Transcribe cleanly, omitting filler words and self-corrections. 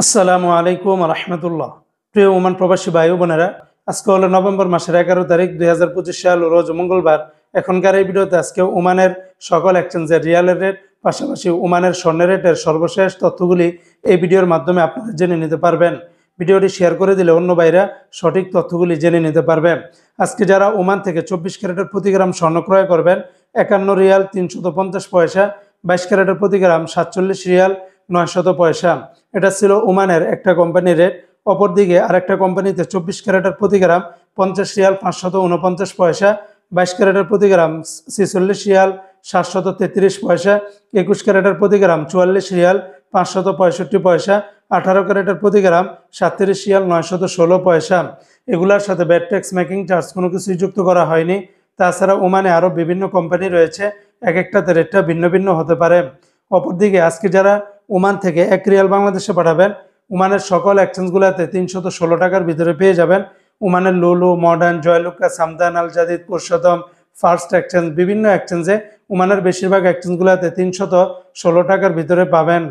আসসালামু আলাইকুম রহমতুল্লাহ। প্রিয় ওমান প্রবাসী ভাই বোনেরা, আজকে হলো নভেম্বর মাসের 11 তারিখ 2025 সাল, রোজ মঙ্গলবার। এখনকার এই ভিডিওতে আজকে ওমানের সকল এক্সচেঞ্জের রিয়ালের রেট, পাশাপাশি ওমানের স্বর্ণের রেটের সর্বশেষ তথ্যগুলি এই ভিডিওর মাধ্যমে আপনারা জেনে নিতে পারবেন। ভিডিওটি শেয়ার করে দিলে অন্য ভাইরা সঠিক তথ্যগুলি জেনে নিতে পারবেন। আজকে যারা ওমান থেকে 24 ক্যারেটের প্রতি গ্রাম স্বর্ণ ক্রয় করবেন, 51 রিয়াল 350 পয়সা, 22 ক্যারেটের প্রতি গ্রাম 47 রিয়াল 900 পয়সা। এটা ছিল ওমানের একটা কোম্পানির রেট। অপরদিকে আরেকটা কোম্পানিতে 24 ক্যারেটের প্রতি গ্রাম 50 রিয়াল 549 পয়সা, 22 ক্যারেটের প্রতি গ্রাম 46 রিয়াল 733 পয়সা, 21 ক্যারেটের প্রতি গ্রাম 44 রিয়াল 565 পয়সা, 18 ক্যারেটের প্রতি গ্রাম 37 রিয়াল 916 পয়সা। এগুলোর সাথে ব্যাট ট্যাক্স, মেকিং চার্জ কোনো কিছুই যুক্ত করা হয়নি। তাছাড়া ওমানে আরও বিভিন্ন কোম্পানি রয়েছে, এক একটাতে রেটটা ভিন্ন ভিন্ন হতে পারে। অপরদিকে আজকে যারা ওমান থেকে 1 রিয়াল বাংলাদেশে পাঠাবেন, ওমানের সকল এক্সচেঞ্জগুলোতে 316 টাকার ভিতরে পেয়ে যাবেন। ওমানের লুলু, মডার্ন, জয়লুকা, সামদান, আল জাদিদ, পুরুষোত্তম, ফার্স্ট এক্সচেঞ্জ, বিভিন্ন এক্সচেঞ্জে ওমানের বেশিরভাগ এক্সচেঞ্জগুলোতে 316 টাকার ভিতরে পাবেন।